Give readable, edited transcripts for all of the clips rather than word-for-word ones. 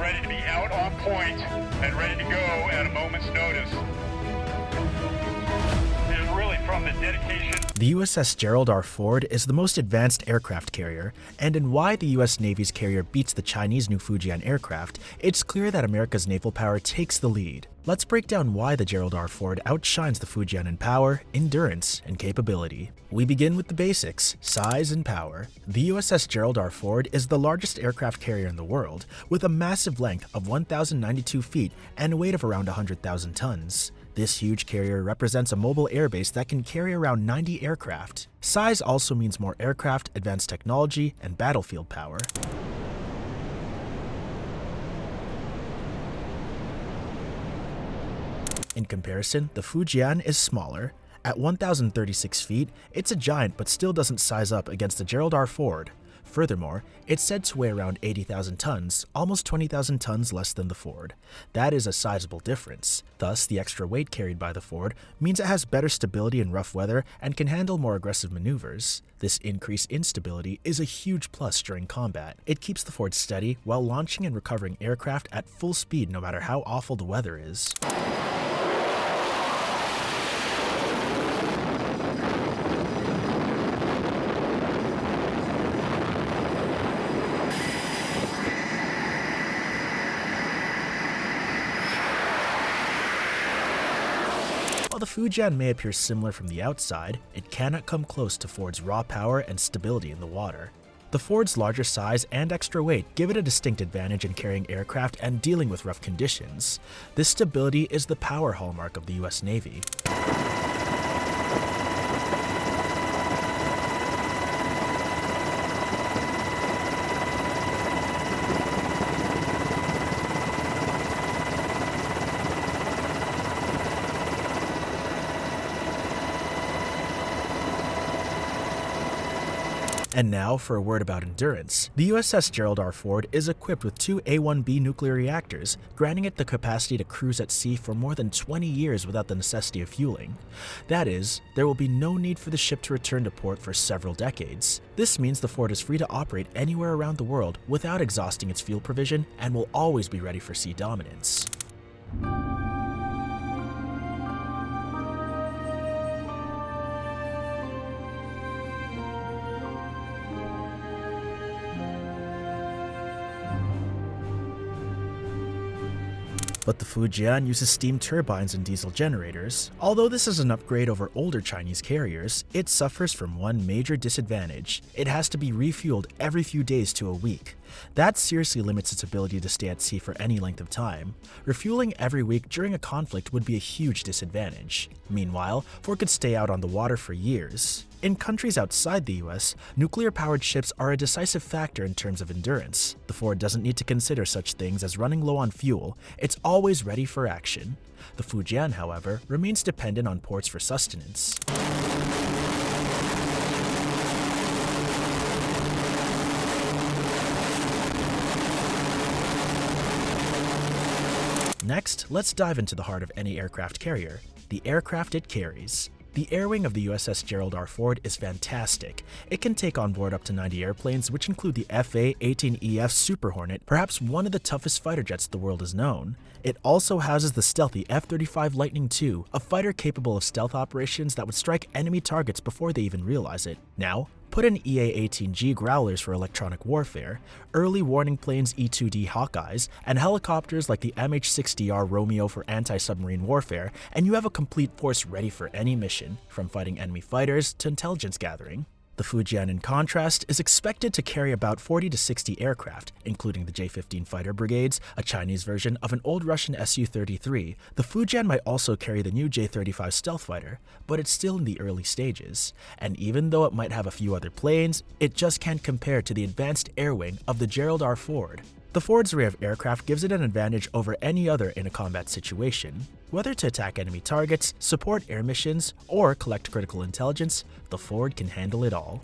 ready to be out on point and ready to go at a moment's notice. It is really from the dedication. The USS Gerald R. Ford is the most advanced aircraft carrier, and in why the US Navy's carrier beats the Chinese new Fujian aircraft, it's clear that America's naval power takes the lead. Let's break down why the Gerald R. Ford outshines the Fujian in power, endurance, and capability. We begin with the basics: size and power. The USS Gerald R. Ford is the largest aircraft carrier in the world, with a massive length of 1,092 feet and a weight of around 100,000 tons. This huge carrier represents a mobile airbase that can carry around 90 aircraft. Size also means more aircraft, advanced technology, and battlefield power. In comparison, the Fujian is smaller. At 1,036 feet, it's a giant but still doesn't size up against the Gerald R. Ford. Furthermore, it's said to weigh around 80,000 tons, almost 20,000 tons less than the Ford. That is a sizable difference. Thus, the extra weight carried by the Ford means it has better stability in rough weather and can handle more aggressive maneuvers. This increase in stability is a huge plus during combat. It keeps the Ford steady while launching and recovering aircraft at full speed no matter how awful the weather is. While the Fujian may appear similar from the outside, it cannot come close to Ford's raw power and stability in the water. The Ford's larger size and extra weight give it a distinct advantage in carrying aircraft and dealing with rough conditions. This stability is the power hallmark of the US Navy. And now for a word about endurance. The USS Gerald R. Ford is equipped with two A-1B nuclear reactors, granting it the capacity to cruise at sea for more than 20 years without the necessity of fueling. That is, there will be no need for the ship to return to port for several decades. This means the Ford is free to operate anywhere around the world without exhausting its fuel provision and will always be ready for sea dominance. But the Fujian uses steam turbines and diesel generators. Although this is an upgrade over older Chinese carriers, it suffers from one major disadvantage. It has to be refueled every few days to a week. That seriously limits its ability to stay at sea for any length of time. Refueling every week during a conflict would be a huge disadvantage. Meanwhile, Ford could stay out on the water for years. In countries outside the US, nuclear-powered ships are a decisive factor in terms of endurance. The Ford doesn't need to consider such things as running low on fuel, it's always ready for action. The Fujian, however, remains dependent on ports for sustenance. Next, let's dive into the heart of any aircraft carrier, the aircraft it carries. The air wing of the USS Gerald R. Ford is fantastic. It can take on board up to 90 airplanes, which include the FA-18EF Super Hornet, perhaps one of the toughest fighter jets the world has known. It also houses the stealthy F-35 Lightning II, a fighter capable of stealth operations that would strike enemy targets before they even realize it. Now, put in EA-18G Growlers for electronic warfare, early warning planes E-2D Hawkeyes, and helicopters like the MH-60R Romeo for anti-submarine warfare, and you have a complete force ready for any mission, from fighting enemy fighters to intelligence gathering. The Fujian, in contrast, is expected to carry about 40 to 60 aircraft, including the J-15 fighter brigades, a Chinese version of an old Russian Su-33. The Fujian might also carry the new J-35 stealth fighter, but it's still in the early stages. And even though it might have a few other planes, it just can't compare to the advanced air wing of the Gerald R. Ford. The Ford's array of aircraft gives it an advantage over any other in a combat situation. Whether to attack enemy targets, support air missions, or collect critical intelligence, the Ford can handle it all.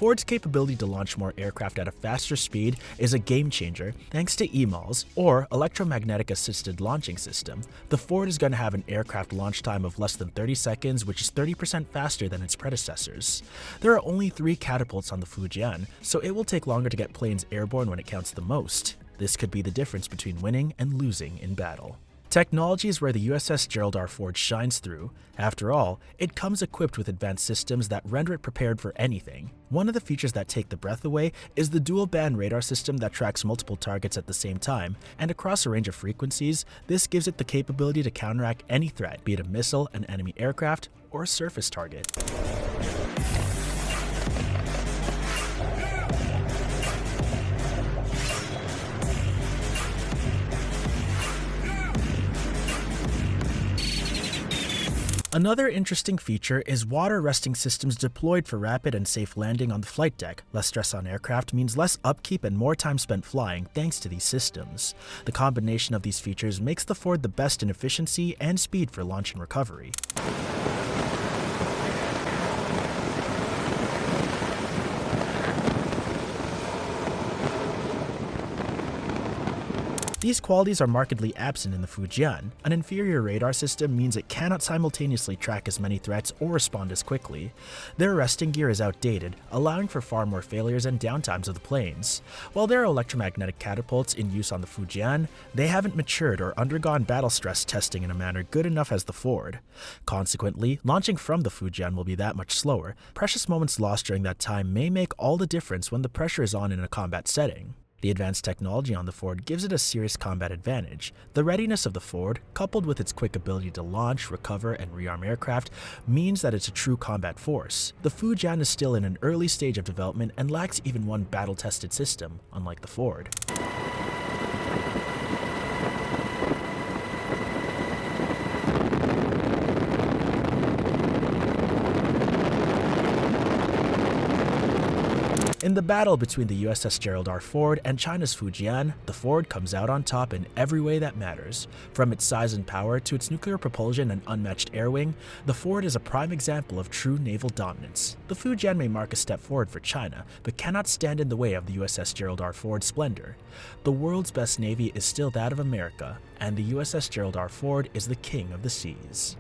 Ford's capability to launch more aircraft at a faster speed is a game changer thanks to EMALS, or Electromagnetic Assisted Launching System. The Ford is going to have an aircraft launch time of less than 30 seconds, which is 30% faster than its predecessors. There are only 3 catapults on the Fujian, so it will take longer to get planes airborne when it counts the most. This could be the difference between winning and losing in battle. Technology is where the USS Gerald R Ford shines through. After all, it comes equipped with advanced systems that render it prepared for anything. One of the features that take the breath away is the dual-band radar system that tracks multiple targets at the same time, and across a range of frequencies. This gives it the capability to counteract any threat, be it a missile, an enemy aircraft, or a surface target. Another interesting feature is water resting systems deployed for rapid and safe landing on the flight deck. Less stress on aircraft means less upkeep and more time spent flying thanks to these systems. The combination of these features makes the Ford the best in efficiency and speed for launch and recovery. These qualities are markedly absent in the Fujian. An inferior radar system means it cannot simultaneously track as many threats or respond as quickly. Their arresting gear is outdated, allowing for far more failures and downtimes of the planes. While there are electromagnetic catapults in use on the Fujian, they haven't matured or undergone battle stress testing in a manner good enough as the Ford. Consequently, launching from the Fujian will be that much slower. Precious moments lost during that time may make all the difference when the pressure is on in a combat setting. The advanced technology on the Ford gives it a serious combat advantage. The readiness of the Ford, coupled with its quick ability to launch, recover, and rearm aircraft, means that it's a true combat force. The Fujian is still in an early stage of development and lacks even one battle-tested system, unlike the Ford. In the battle between the USS Gerald R Ford and China's Fujian, the Ford comes out on top in every way that matters. From its size and power to its nuclear propulsion and unmatched air wing, the Ford is a prime example of true naval dominance. The Fujian may mark a step forward for China, but cannot stand in the way of the USS Gerald R Ford's splendor. The world's best navy is still that of America, and the USS Gerald R Ford is the king of the seas.